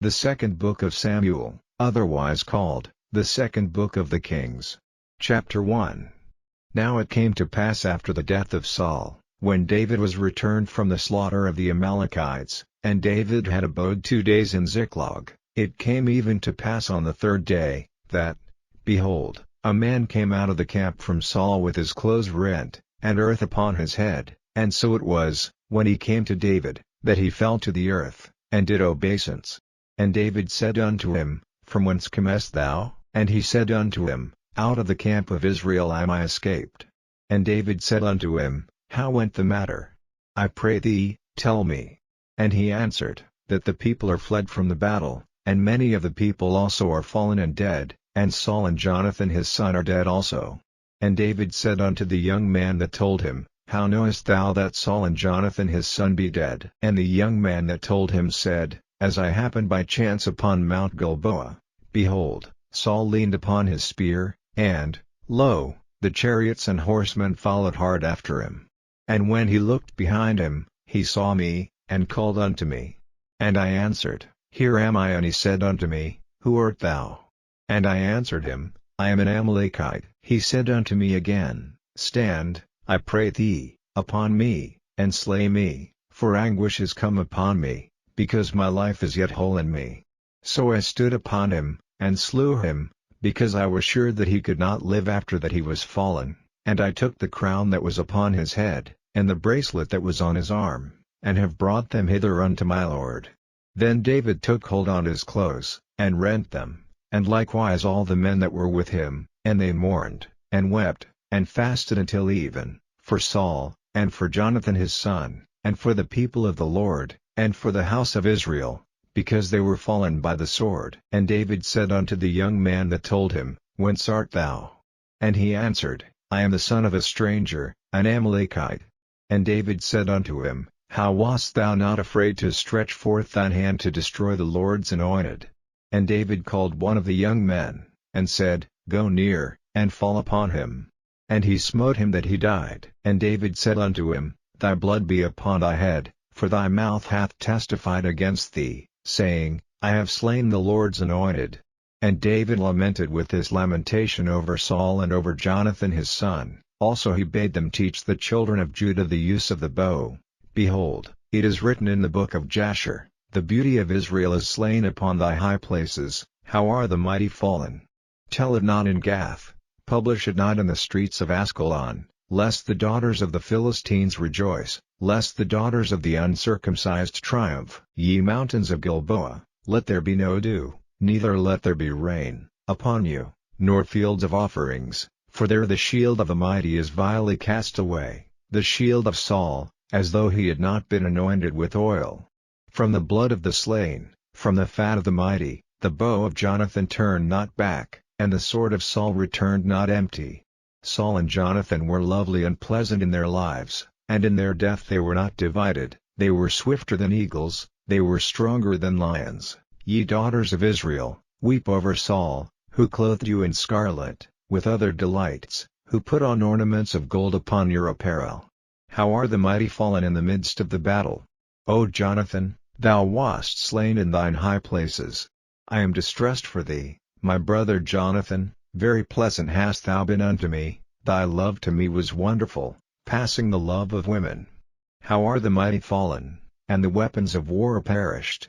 The second book of Samuel, otherwise called, the second book of the Kings. Chapter 1. Now it came to pass after the death of Saul, when David was returned from the slaughter of the Amalekites, and David had abode 2 days in Ziklag, it came even to pass on the third day, that, behold, a man came out of the camp from Saul with his clothes rent, and earth upon his head, and so it was, when he came to David, that he fell to the earth, and did obeisance. And David said unto him, From whence camest thou? And he said unto him, Out of the camp of Israel am I escaped. And David said unto him, How went the matter? I pray thee, tell me. And he answered, That the people are fled from the battle, and many of the people also are fallen and dead, and Saul and Jonathan his son are dead also. And David said unto the young man that told him, How knowest thou that Saul and Jonathan his son be dead? And the young man that told him said, As I happened by chance upon Mount Gilboa, behold, Saul leaned upon his spear, and, lo, the chariots and horsemen followed hard after him. And when he looked behind him, he saw me, and called unto me. And I answered, Here am I. And he said unto me, Who art thou? And I answered him, I am an Amalekite. He said unto me again, Stand, I pray thee, upon me, and slay me, for anguish is come upon me, because my life is yet whole in me. So I stood upon him, and slew him, because I was sure that he could not live after that he was fallen. And I took the crown that was upon his head, and the bracelet that was on his arm, and have brought them hither unto my lord. Then David took hold on his clothes, and rent them, and likewise all the men that were with him, and they mourned, and wept, and fasted until even, for Saul, and for Jonathan his son, and for the people of the Lord, and for the house of Israel, because they were fallen by the sword. And David said unto the young man that told him, Whence art thou? And he answered, I am the son of a stranger, an Amalekite. And David said unto him, How wast thou not afraid to stretch forth thine hand to destroy the Lord's anointed? And David called one of the young men, and said, Go near, and fall upon him. And he smote him that he died. And David said unto him, Thy blood be upon thy head, for thy mouth hath testified against thee, saying, I have slain the Lord's anointed. And David lamented with this lamentation over Saul and over Jonathan his son. Also he bade them teach the children of Judah the use of the bow. Behold, it is written in the book of Jasher, The beauty of Israel is slain upon thy high places, how are the mighty fallen. Tell it not in Gath, publish it not in the streets of Askelon, lest the daughters of the Philistines rejoice, lest the daughters of the uncircumcised triumph. Ye mountains of Gilboa, let there be no dew, neither let there be rain, upon you, nor fields of offerings, for there the shield of the mighty is vilely cast away, the shield of Saul, as though he had not been anointed with oil. From the blood of the slain, from the fat of the mighty, the bow of Jonathan turned not back, and the sword of Saul returned not empty. Saul and Jonathan were lovely and pleasant in their lives, and in their death they were not divided. They were swifter than eagles, they were stronger than lions. Ye daughters of Israel, weep over Saul, who clothed you in scarlet, with other delights, who put on ornaments of gold upon your apparel. How are the mighty fallen in the midst of the battle? O Jonathan, thou wast slain in thine high places. I am distressed for thee, my brother Jonathan, very pleasant hast thou been unto me, thy love to me was wonderful, passing the love of women. How are the mighty fallen, and the weapons of war perished?